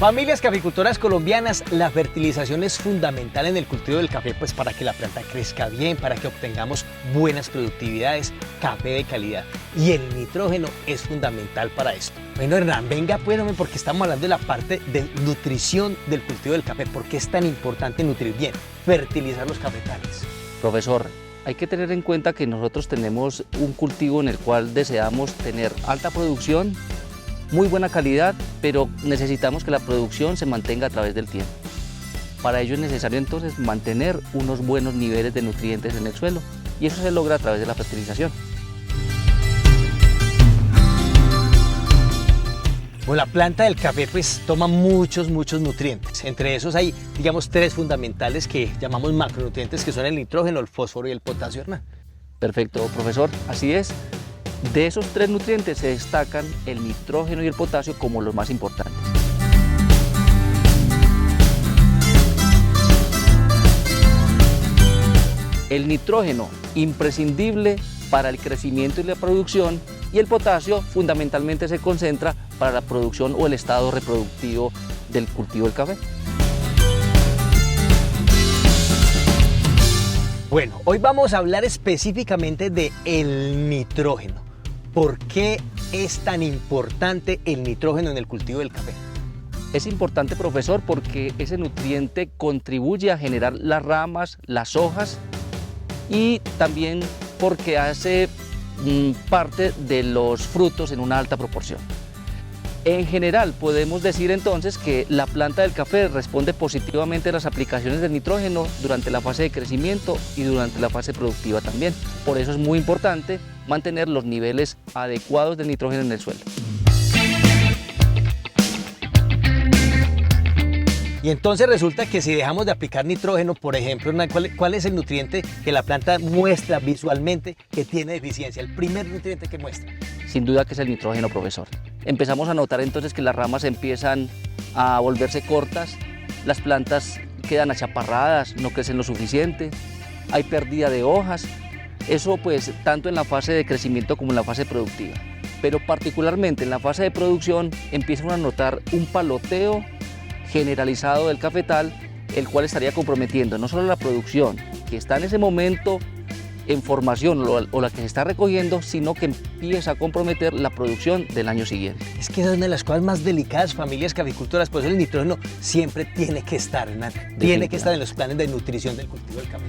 Familias caficultoras colombianas, la fertilización es fundamental en el cultivo del café, pues para que la planta crezca bien, para que obtengamos buenas productividades, café de calidad. Y el nitrógeno es fundamental para esto. Bueno, Hernán, venga pues, hombre, porque estamos hablando de la parte de nutrición del cultivo del café. ¿Por qué es tan importante nutrir bien, fertilizar los cafetales? Profesor, hay que tener en cuenta que nosotros tenemos un cultivo en el cual deseamos tener alta producción, muy buena calidad, pero necesitamos que la producción se mantenga a través del tiempo. Para ello es necesario entonces mantener unos buenos niveles de nutrientes en el suelo y eso se logra a través de la fertilización. Bueno, la planta del café pues toma muchos nutrientes. Entre esos hay, digamos, 3 fundamentales que llamamos macronutrientes, que son el nitrógeno, el fósforo y el potasio, Hernán. Perfecto, profesor, así es. De esos 3 nutrientes se destacan el nitrógeno y el potasio como los más importantes. El nitrógeno, imprescindible para el crecimiento y la producción, y el potasio fundamentalmente se concentra para la producción o el estado reproductivo del cultivo del café. Bueno, hoy vamos a hablar específicamente del nitrógeno. ¿Por qué es tan importante el nitrógeno en el cultivo del café? Es importante, profesor, porque ese nutriente contribuye a generar las ramas, las hojas y también porque hace parte de los frutos en una alta proporción. En general, podemos decir entonces que la planta del café responde positivamente a las aplicaciones del nitrógeno durante la fase de crecimiento y durante la fase productiva también. Por eso es muy importante mantener los niveles adecuados de nitrógeno en el suelo. Y entonces resulta que si dejamos de aplicar nitrógeno, por ejemplo, ¿cuál es el nutriente que la planta muestra visualmente que tiene deficiencia? El primer nutriente que muestra. Sin duda que es el nitrógeno, profesor. Empezamos a notar entonces que las ramas empiezan a volverse cortas, las plantas quedan achaparradas, no crecen lo suficiente, hay pérdida de hojas. Eso pues tanto en la fase de crecimiento como en la fase productiva. Pero particularmente en la fase de producción empiezan a notar un paloteo generalizado del cafetal, el cual estaría comprometiendo no solo la producción que está en ese momento en formación o la que se está recogiendo, sino que empieza a comprometer la producción del año siguiente. Es que es una de las cosas más delicadas, familias caficultoras, por eso el nitrógeno siempre tiene que estar, Hernán, tiene que estar en los planes de nutrición del cultivo del café.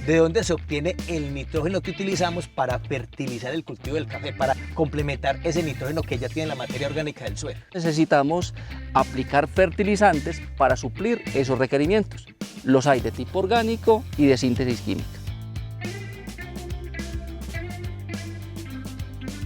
¿De dónde se obtiene el nitrógeno que utilizamos para fertilizar el cultivo del café, para complementar ese nitrógeno que ya tiene la materia orgánica del suelo? Necesitamos aplicar fertilizantes para suplir esos requerimientos. Los hay de tipo orgánico y de síntesis química.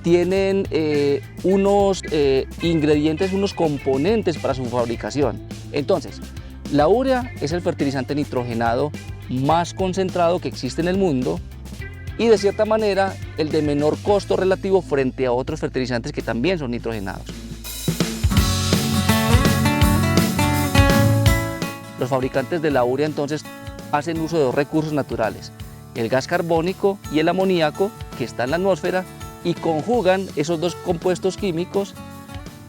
Tienen unos ingredientes, unos componentes para su fabricación. Entonces, la urea es el fertilizante nitrogenado más concentrado que existe en el mundo y de cierta manera el de menor costo relativo frente a otros fertilizantes que también son nitrogenados. Los fabricantes de la urea entonces hacen uso de 2 recursos naturales, el gas carbónico y el amoníaco que está en la atmósfera, y conjugan esos 2 compuestos químicos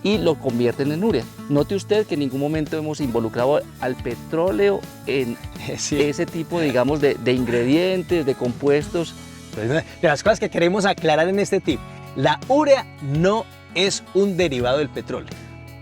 y lo convierten en urea. Note usted que en ningún momento hemos involucrado al petróleo en ese tipo, digamos, de ingredientes, de compuestos. De las cosas que queremos aclarar en este tip, la urea no es un derivado del petróleo.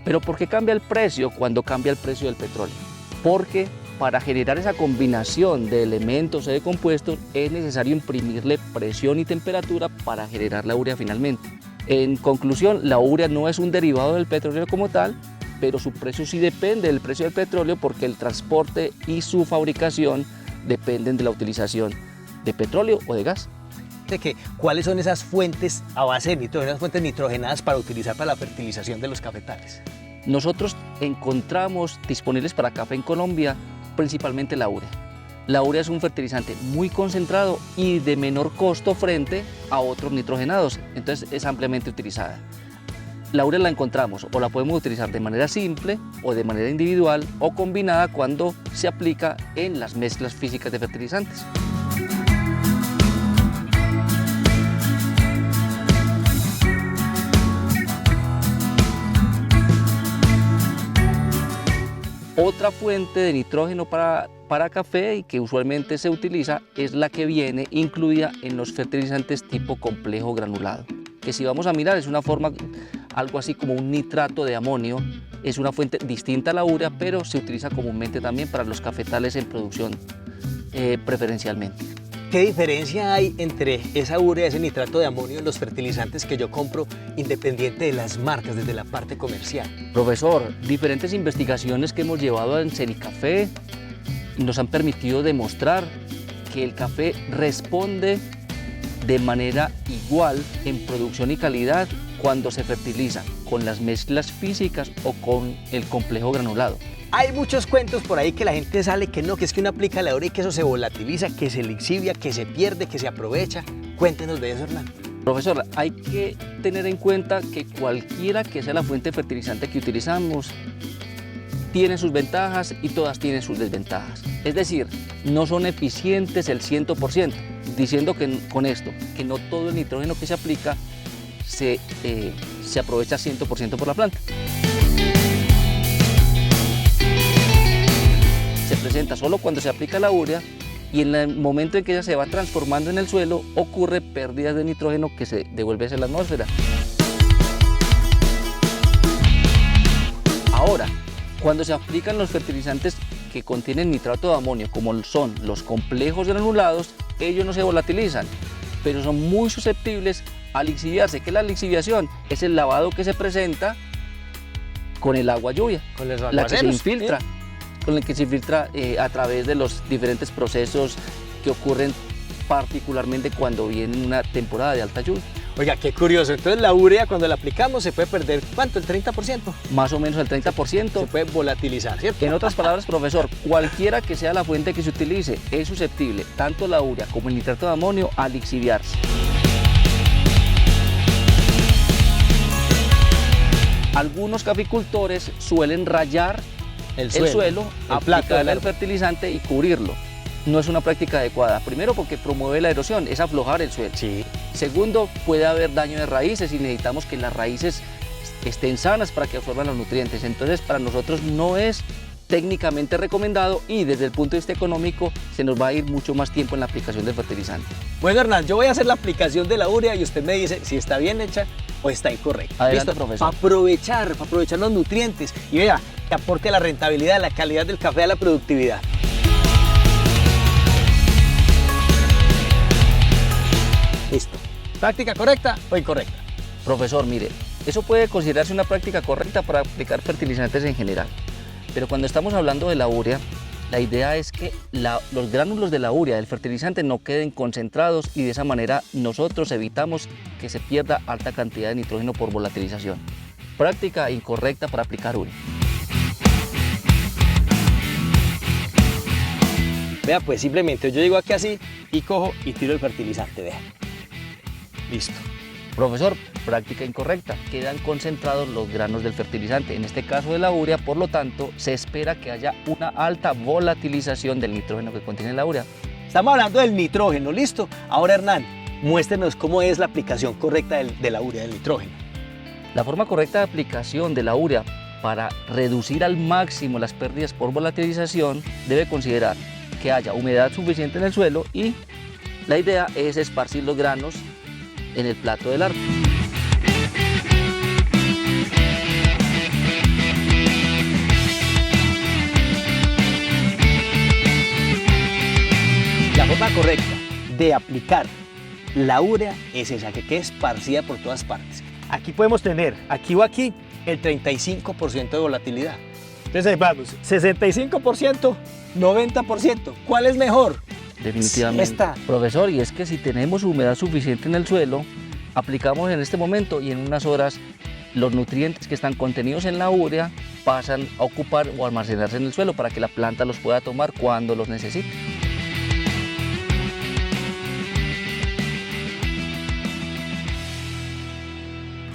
¿Pero por qué cambia el precio cuando cambia el precio del petróleo? Porque para generar esa combinación de elementos o de compuestos es necesario imprimirle presión y temperatura para generar la urea finalmente. En conclusión, la urea no es un derivado del petróleo como tal, pero su precio sí depende del precio del petróleo porque el transporte y su fabricación dependen de la utilización de petróleo o de gas. ¿Cuáles son esas fuentes a base de nitrógeno, esas fuentes nitrogenadas para utilizar para la fertilización de los cafetales? Nosotros encontramos disponibles para café en Colombia principalmente la urea. La urea es un fertilizante muy concentrado y de menor costo frente a otros nitrogenados, entonces es ampliamente utilizada. La urea la encontramos o la podemos utilizar de manera simple o de manera individual o combinada cuando se aplica en las mezclas físicas de fertilizantes. Otra fuente de nitrógeno para café y que usualmente se utiliza es la que viene incluida en los fertilizantes tipo complejo granulado, que si vamos a mirar es una forma, algo así como un nitrato de amonio, es una fuente distinta a la urea, pero se utiliza comúnmente también para los cafetales en producción preferencialmente. ¿Qué diferencia hay entre esa urea y ese nitrato de amonio en los fertilizantes que yo compro, independiente de las marcas, desde la parte comercial? Profesor, diferentes investigaciones que hemos llevado en Sericafé nos han permitido demostrar que el café responde de manera igual en producción y calidad cuando se fertiliza con las mezclas físicas o con el complejo granulado. Hay muchos cuentos por ahí que la gente sale que no, que es que uno aplica la urea y que eso se volatiliza, que se lixivia, que se pierde, que se aprovecha. Cuéntenos de eso, Hernán. Profesor, hay que tener en cuenta que cualquiera que sea la fuente de fertilizante que utilizamos tiene sus ventajas y todas tienen sus desventajas. Es decir, no son eficientes el 100%, diciendo que con esto, que no todo el nitrógeno que se aplica se aprovecha 100% por la planta. Se presenta solo cuando se aplica la urea y en el momento en que ella se va transformando en el suelo ocurre pérdidas de nitrógeno que se devuelve hacia la atmósfera. Ahora, cuando se aplican los fertilizantes que contienen nitrato de amonio, como son los complejos granulados, ellos no se volatilizan, pero son muy susceptibles a lixiviarse. ¿Qué es la lixiviación? Es el lavado que se presenta con el agua lluvia, Con los la que se aguaceros, infiltra. ¿sí? Con el que se filtra a través de los diferentes procesos que ocurren particularmente cuando viene una temporada de alta lluvia. Oiga, qué curioso. Entonces la urea cuando la aplicamos se puede perder, ¿cuánto? ¿El 30%? Más o menos el 30%. Se puede volatilizar, ¿cierto? En otras palabras, profesor, cualquiera que sea la fuente que se utilice es susceptible, tanto la urea como el nitrato de amonio, a lixiviarse. Algunos caficultores suelen rayar el suelo, aplicarle el fertilizante y cubrirlo. No es una práctica adecuada. Primero, porque promueve la erosión, es aflojar el suelo. Sí. Segundo, puede haber daño de raíces y necesitamos que las raíces estén sanas para que absorban los nutrientes. Entonces, para nosotros no es técnicamente recomendado y desde el punto de vista económico se nos va a ir mucho más tiempo en la aplicación del fertilizante. Bueno, Hernán, yo voy a hacer la aplicación de la urea y usted me dice si está bien hecha o está incorrecta. Adelante, ¿listo? profesor. Para aprovechar los nutrientes y vea, que aporte la rentabilidad, la calidad del café a la productividad. Listo. ¿Práctica correcta o incorrecta? Profesor, mire, eso puede considerarse una práctica correcta para aplicar fertilizantes en general, pero cuando estamos hablando de la urea, la idea es que los gránulos de la urea, del fertilizante, no queden concentrados y de esa manera nosotros evitamos que se pierda alta cantidad de nitrógeno por volatilización. Práctica incorrecta para aplicar urea. Vea, pues simplemente yo llego aquí así y cojo y tiro el fertilizante, vea. Listo. Profesor, práctica incorrecta. Quedan concentrados los granos del fertilizante, en este caso de la urea, por lo tanto, se espera que haya una alta volatilización del nitrógeno que contiene la urea. Estamos hablando del nitrógeno, ¿listo? Ahora, Hernán, muéstrenos cómo es la aplicación correcta de la urea, del nitrógeno. La forma correcta de aplicación de la urea para reducir al máximo las pérdidas por volatilización debe considerar que haya humedad suficiente en el suelo y la idea es esparcir los granos en el plato del árbol. La forma correcta de aplicar la urea es esa, que quede esparcida por todas partes. Aquí podemos tener, aquí o aquí, el 35% de volatilidad. Entonces vamos, 65%, 90%. ¿Cuál es mejor? Definitivamente. Esta. Profesor, y es que si tenemos humedad suficiente en el suelo, aplicamos en este momento y en unas horas los nutrientes que están contenidos en la urea pasan a ocupar o almacenarse en el suelo para que la planta los pueda tomar cuando los necesite.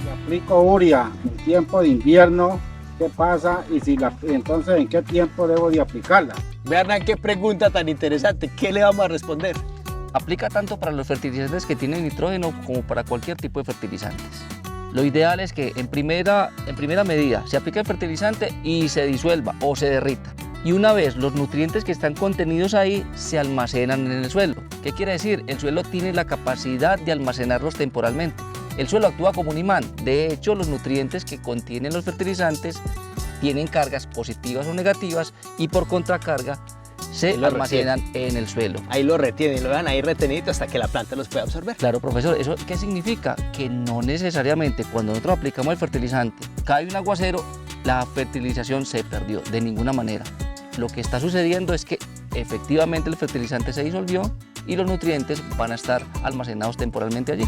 Si aplico urea en tiempo de invierno, ¿qué pasa? Y si entonces, ¿en qué tiempo debo de aplicarla? Vean qué pregunta tan interesante. ¿Qué le vamos a responder? Aplica tanto para los fertilizantes que tienen nitrógeno como para cualquier tipo de fertilizantes. Lo ideal es que en primera medida se aplique el fertilizante y se disuelva o se derrita. Y una vez los nutrientes que están contenidos ahí se almacenan en el suelo. ¿Qué quiere decir? El suelo tiene la capacidad de almacenarlos temporalmente. El suelo actúa como un imán. De hecho, los nutrientes que contienen los fertilizantes tienen cargas positivas o negativas y por contracarga se almacenan en el suelo. Ahí lo retienen, lo dejan ahí retenido hasta que la planta los pueda absorber. Claro, profesor, ¿eso qué significa? Que no necesariamente cuando nosotros aplicamos el fertilizante, cae un aguacero, la fertilización se perdió, de ninguna manera. Lo que está sucediendo es que efectivamente el fertilizante se disolvió y los nutrientes van a estar almacenados temporalmente allí.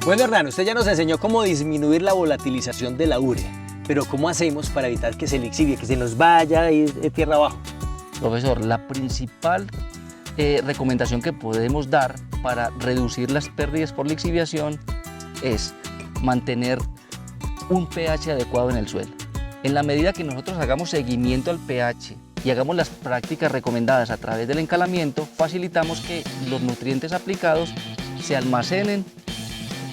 Bueno, Hernán, usted ya nos enseñó cómo disminuir la volatilización de la urea, pero ¿cómo hacemos para evitar que se lixivie, que se nos vaya a ir de tierra abajo? Profesor, la principal recomendación que podemos dar para reducir las pérdidas por lixiviación es mantener un pH adecuado en el suelo. En la medida que nosotros hagamos seguimiento al pH y hagamos las prácticas recomendadas a través del encalamiento, facilitamos que los nutrientes aplicados se almacenen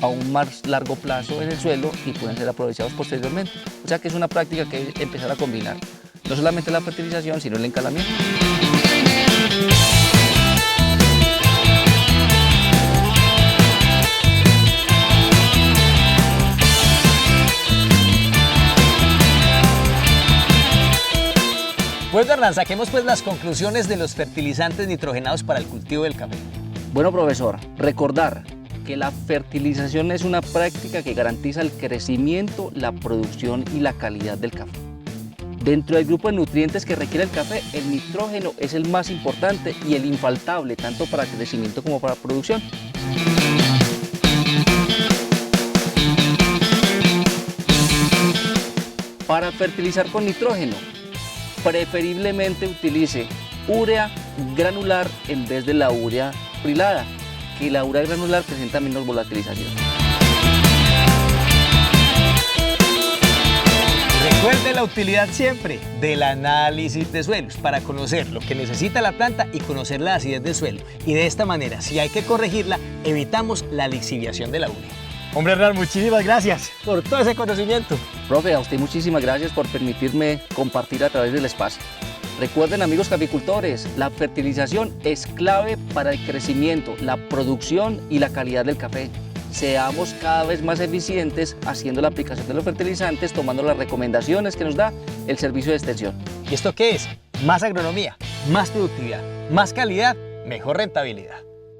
a un más largo plazo en el suelo y pueden ser aprovechados posteriormente. O sea que es una práctica que hay que empezar a combinar, no solamente la fertilización, sino el encalamiento. Bueno, Hernán, saquemos pues las conclusiones de los fertilizantes nitrogenados para el cultivo del café. Bueno, profesor, recordar que la fertilización es una práctica que garantiza el crecimiento, la producción y la calidad del café. Dentro del grupo de nutrientes que requiere el café, el nitrógeno es el más importante y el infaltable, tanto para crecimiento como para producción. Para fertilizar con nitrógeno, preferiblemente utilice urea granular en vez de la urea prilada, que la urea granular presenta menos volatilización. Recuerde la utilidad siempre del análisis de suelos para conocer lo que necesita la planta y conocer la acidez del suelo. Y de esta manera, si hay que corregirla, evitamos la lixiviación de la urea. Hombre, Hernán, muchísimas gracias por todo ese conocimiento. Profe, a usted muchísimas gracias por permitirme compartir a través del espacio. Recuerden, amigos caficultores, la fertilización es clave para el crecimiento, la producción y la calidad del café. Seamos cada vez más eficientes haciendo la aplicación de los fertilizantes, tomando las recomendaciones que nos da el servicio de extensión. ¿Y esto qué es? Más agronomía, más productividad, más calidad, mejor rentabilidad.